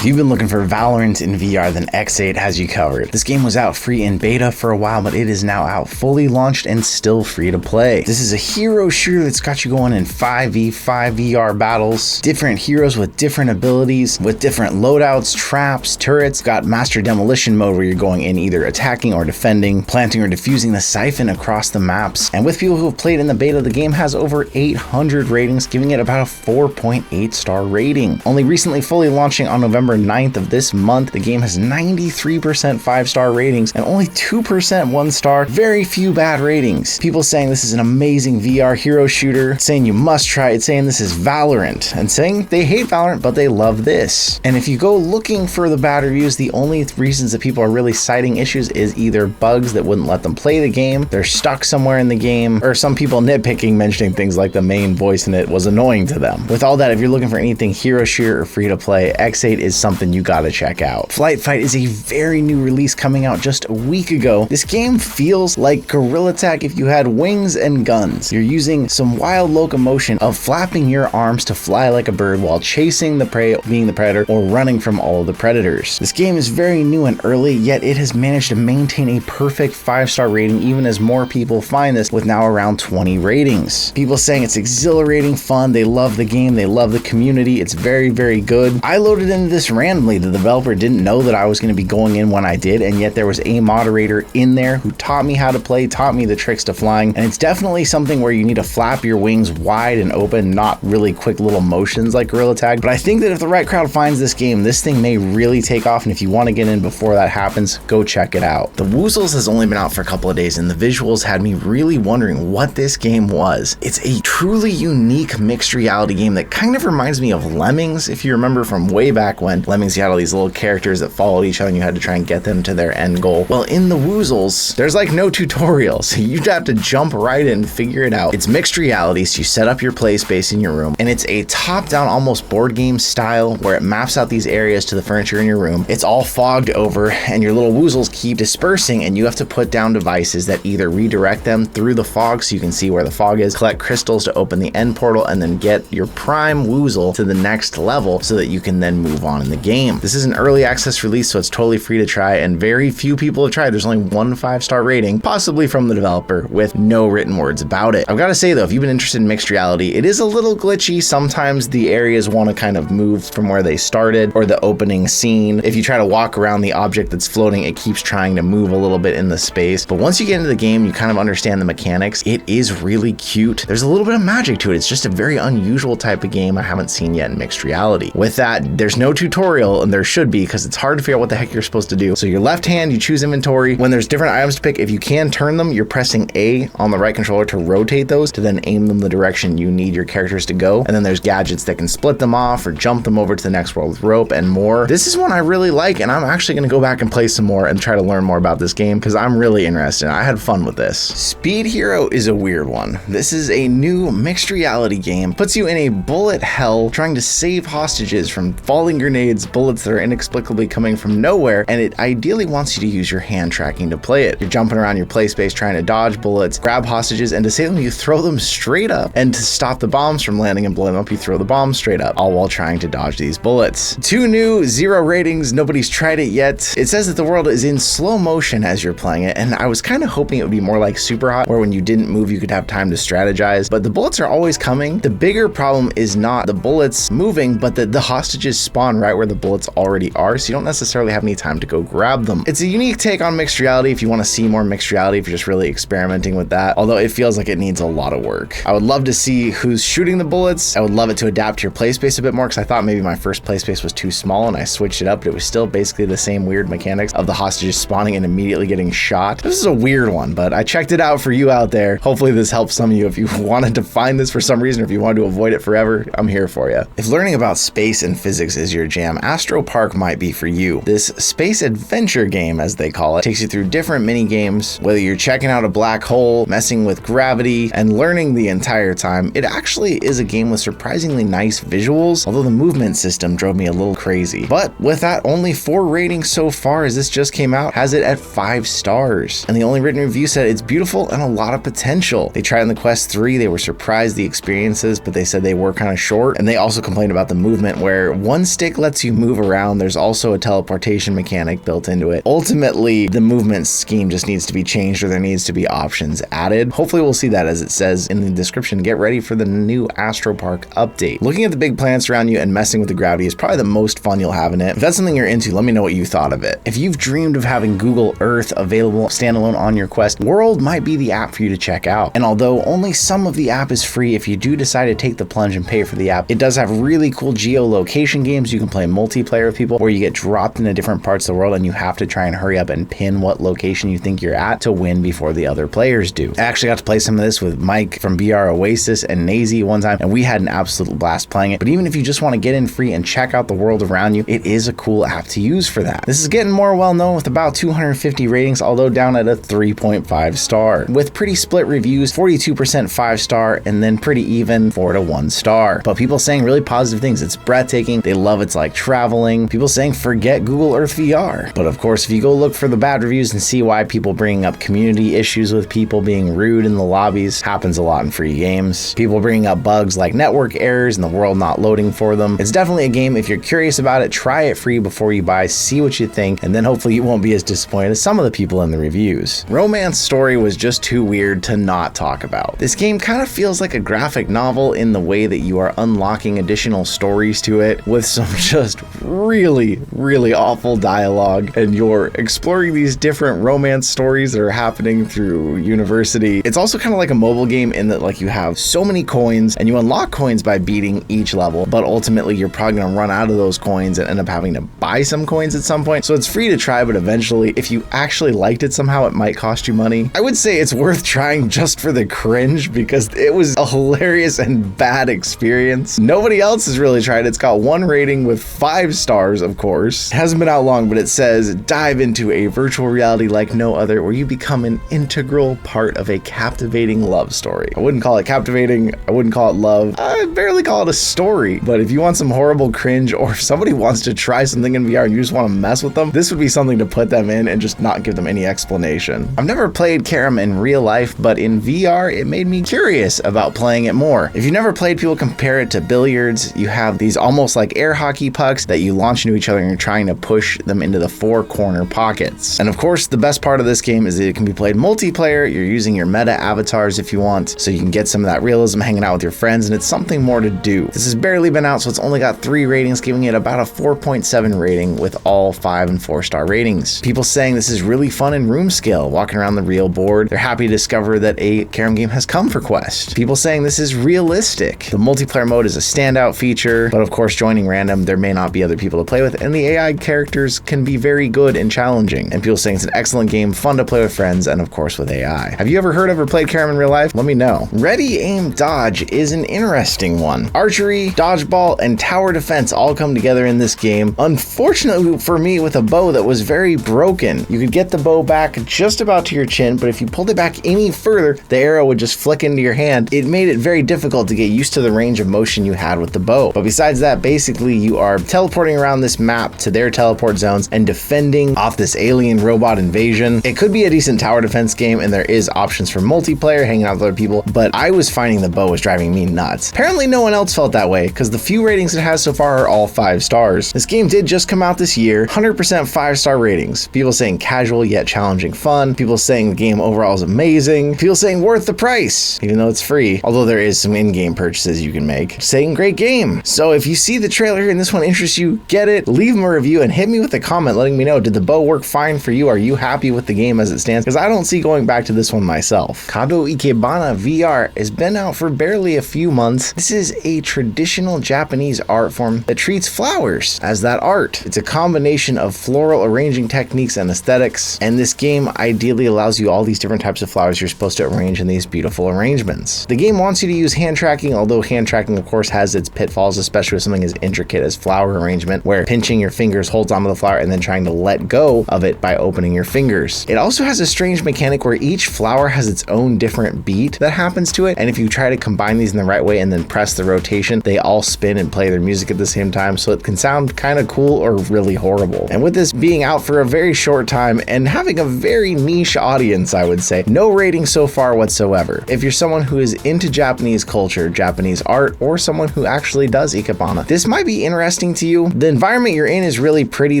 If you've been looking for Valorant in VR, then X8 has you covered. This game was out free in beta for a while, but it is now out fully launched and still free to play. This is a hero shooter that's got you going in 5v5 VR battles, different heroes with different abilities, with different loadouts, traps, turrets. Got master demolition mode where you're going in either attacking or defending, planting or defusing the siphon across the maps. And with people who have played in the beta, the game has over 800 ratings, giving it about a 4.8 star rating. Only recently fully launching on November 9th of this month, the game has 93% 5-star ratings and only 2% 1-star. Very few bad ratings. People saying this is an amazing VR hero shooter, saying you must try it, saying this is Valorant, and saying they hate Valorant but they love this. And if you go looking for the bad reviews, the only reasons that people are really citing issues is either bugs that wouldn't let them play the game, they're stuck somewhere in the game, or some people nitpicking, mentioning things like the main voice in it was annoying to them. With all that, if you're looking for anything hero shooter or free to play, X8 is something you gotta check out. Flight Fight is a very new release coming out just a week ago. This game feels like Gorilla Tag if you had wings and guns. You're using some wild locomotion of flapping your arms to fly like a bird while chasing the prey, being the predator, or running from all of the predators. This game is very new and early, yet it has managed to maintain a perfect 5-star rating even as more people find this, with now around 20 ratings. People saying it's exhilarating, fun, they love the game, they love the community, it's very, very good. I loaded into this randomly. The developer didn't know that I was going to be going in when I did, and yet there was a moderator in there who taught me how to play, taught me the tricks to flying, and it's definitely something where you need to flap your wings wide and open, not really quick little motions like Gorilla Tag. But I think that if the right crowd finds this game, this thing may really take off, and if you want to get in before that happens, go check it out. The Woozles has only been out for a couple of days, and the visuals had me really wondering what this game was. It's a truly unique mixed reality game that kind of reminds me of Lemmings, if you remember from way back when. Lemmings, you had all these little characters that followed each other and you had to try and get them to their end goal. Well, in the Woozles, there's like no tutorial, so you have to jump right in and figure it out. It's mixed reality, so you set up your play space in your room, and it's a top-down, almost board game style, where it maps out these areas to the furniture in your room. It's all fogged over, and your little Woozles keep dispersing, and you have to put down devices that either redirect them through the fog so you can see where the fog is, collect crystals to open the end portal, and then get your prime Woozle to the next level so that you can then move on in the game. This is an early access release, so it's totally free to try, and very few people have tried. There's only one 5-star rating, possibly from the developer, with no written words about it. I've got to say though, if you've been interested in mixed reality, it is a little glitchy. Sometimes the areas want to kind of move from where they started, or the opening scene. If you try to walk around the object that's floating, it keeps trying to move a little bit in the space. But once you get into the game, you kind of understand the mechanics. It is really cute. There's a little bit of magic to it. It's just a very unusual type of game I haven't seen yet in mixed reality. With that, there's no tutorial, and there should be, because it's hard to figure out what the heck you're supposed to do. So your left hand, you choose inventory. When there's different items to pick, if you can turn them, you're pressing A on the right controller to rotate those, to then aim them the direction you need your characters to go. And then there's gadgets that can split them off or jump them over to the next world with rope and more. This is one I really like, and I'm actually going to go back and play some more and try to learn more about this game, because I'm really interested. I had fun with this. Speed Hero is a weird one. This is a new mixed reality game. Puts you in a bullet hell trying to save hostages from falling grenades, bullets that are inexplicably coming from nowhere, and it ideally wants you to use your hand tracking to play it. You're jumping around your play space trying to dodge bullets, grab hostages, and to save them, you throw them straight up. And to stop the bombs from landing and blowing them up, you throw the bombs straight up, all while trying to dodge these bullets. 2 new, 0 ratings. Nobody's tried it yet. It says that the world is in slow motion as you're playing it, and I was kind of hoping it would be more like Super Hot, where when you didn't move, you could have time to strategize, but the bullets are always coming. The bigger problem is not the bullets moving, but that the hostages spawn right where the bullets already are, so you don't necessarily have any time to go grab them. It's a unique take on mixed reality if you want to see more mixed reality, if you're just really experimenting with that, although it feels like it needs a lot of work. I would love to see who's shooting the bullets. I would love it to adapt to your play space a bit more, because I thought maybe my first play space was too small and I switched it up, but it was still basically the same weird mechanics of the hostages spawning and immediately getting shot. This is a weird one, but I checked it out for you out there. Hopefully this helps some of you if you wanted to find this for some reason, or if you wanted to avoid it forever, I'm here for you. If learning about space and physics is your jam, Astro Park might be for you. This space adventure game, as they call it, takes you through different mini games, whether you're checking out a black hole, messing with gravity, and learning the entire time. It actually is a game with surprisingly nice visuals, although the movement system drove me a little crazy. But with that, only 4 ratings so far, as this just came out, has it at 5 stars. And the only written review said it's beautiful and a lot of potential. They tried on the Quest 3, they were surprised the experiences, but they said they were kind of short. And they also complained about the movement, where one stick lets lets you move around. There's also a teleportation mechanic built into it. Ultimately, the movement scheme just needs to be changed, or there needs to be options added. Hopefully we'll see that, as it says in the description. Get ready for the new Astro Park update. Looking at the big planets around you and messing with the gravity is probably the most fun you'll have in it. If that's something you're into, let me know what you thought of it. If you've dreamed of having Google Earth available standalone on your Quest, Wooorld might be the app for you to check out. And although only some of the app is free, if you do decide to take the plunge and pay for the app, it does have really cool geolocation games. You can play multiplayer with people where you get dropped into different parts of the world and you have to try and hurry up and pin what location you think you're at to win before the other players do. I actually got to play some of this with Mike from BR Oasis and Nazy one time, and we had an absolute blast playing it. But even if you just want to get in free and check out the world around you, it is a cool app to use for that. This is getting more well known with about 250 ratings, although down at a 3.5 star, with pretty split reviews, 42% 5-star and then pretty even 4 to 1 star. But people saying really positive things. It's breathtaking. They love it's like traveling. People saying forget Google Earth VR. But of course, if you go look for the bad reviews and see why people bringing up community issues with people being rude in the lobbies, happens a lot in free games. People bringing up bugs like network errors and the world not loading for them. It's definitely a game. If you're curious about it, try it free before you buy, see what you think, and then hopefully you won't be as disappointed as some of the people in the reviews. Romance story was just too weird to not talk about. This game kind of feels like a graphic novel in the way that you are unlocking additional stories to it with some just really awful dialogue, and you're exploring these different romance stories that are happening through university. It's also kind of like a mobile game in that like you have so many coins and you unlock coins by beating each level, but ultimately you're probably going to run out of those coins and end up having to buy some coins at some point. So it's free to try, but eventually if you actually liked it somehow, it might cost you money. I would say it's worth trying just for the cringe, because it was a hilarious and bad experience. Nobody else has really tried it. It's got 1 rating with 5 stars, of course. It hasn't been out long, but it says dive into a virtual reality like no other, where you become an integral part of a captivating love story. I wouldn't call it captivating. I wouldn't call it love. I'd barely call it a story. But if you want some horrible cringe, or if somebody wants to try something in VR and you just want to mess with them, this would be something to put them in and just not give them any explanation. I've never played Carrom in real life, but in VR, it made me curious about playing it more. If you've never played, people compare it to billiards. You have these almost like air hockey pucks that you launch into each other and you're trying to push them into the 4 corner pockets. And of course, the best part of this game is that it can be played multiplayer. You're using your meta avatars if you want, so you can get some of that realism hanging out with your friends, and it's something more to do. This has barely been out, so it's only got 3 ratings, giving it about a 4.7 rating with all 5 and 4-star ratings. People saying this is really fun in room scale, walking around the real board. They're happy to discover that a Carrom game has come for Quest. People saying this is realistic. The multiplayer mode is a standout feature, but of course, joining random, there may not be other people to play with, and the AI characters can be very good and challenging. And people saying it's an excellent game, fun to play with friends, and of course with AI. Have you ever heard of or played Carrom in real life? Let me know. Ready, aim, dodge is an interesting one. Archery, dodgeball, and tower defense all come together in this game. Unfortunately for me, with a bow that was very broken. You could get the bow back just about to your chin, but if you pulled it back any further, the arrow would just flick into your hand. It made it very difficult to get used to the range of motion you had with the bow. But besides that, basically you are teleporting around this map to their teleport zones and defending off this alien robot invasion. It could be a decent tower defense game, and there is options for multiplayer, hanging out with other people, but I was finding the bow was driving me nuts. Apparently no one else felt that way, because the few ratings it has so far are all 5 stars. This game did just come out this year, 100% 5-star ratings. People saying casual yet challenging fun. People saying the game overall is amazing. People saying worth the price, even though it's free, although there is some in-game purchases you can make. Saying great game. So if you see the trailer and this one interests you, get it, leave them a review, and hit me with a comment letting me know, did the bow work fine for you? Are you happy with the game as it stands? Because I don't see going back to this one myself. Kado Ikebana VR has been out for barely a few months. This is a traditional Japanese art form that treats flowers as that art. It's a combination of floral arranging techniques and aesthetics, and this game ideally allows you all these different types of flowers you're supposed to arrange in these beautiful arrangements. The game wants you to use hand tracking, although hand tracking of course has its pitfalls, especially with something as intricate as flower arrangement, where pinching your fingers holds onto the flower and then trying to let go of it by opening your fingers. It also has a strange mechanic where each flower has its own different beat that happens to it, and if you try to combine these in the right way and then press the rotation, they all spin and play their music at the same time, so it can sound kind of cool or really horrible. And with this being out for a very short time and having a very niche audience, I would say, no rating so far whatsoever. If you're someone who is into Japanese culture, Japanese art, or someone who actually does Ikebana, this might be interesting interesting to you. The environment you're in is really pretty,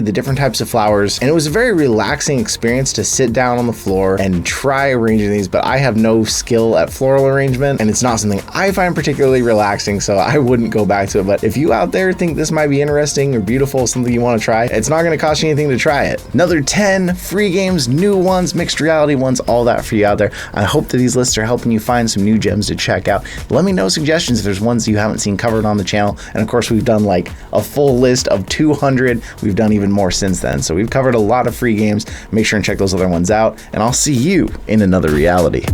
the different types of flowers, and it was a very relaxing experience to sit down on the floor and try arranging these, but I have no skill at floral arrangement, and it's not something I find particularly relaxing, so I wouldn't go back to it. But if you out there think this might be interesting or beautiful, something you want to try, it's not going to cost you anything to try it. Another 10 free games, new ones, mixed reality ones, all that for you out there. I hope that these lists are helping you find some new gems to check out. Let me know suggestions if there's ones you haven't seen covered on the channel. And of course, we've done like a full list of 200. We've done even more since then. So we've covered a lot of free games. Make sure and check those other ones out, and I'll see you in another reality.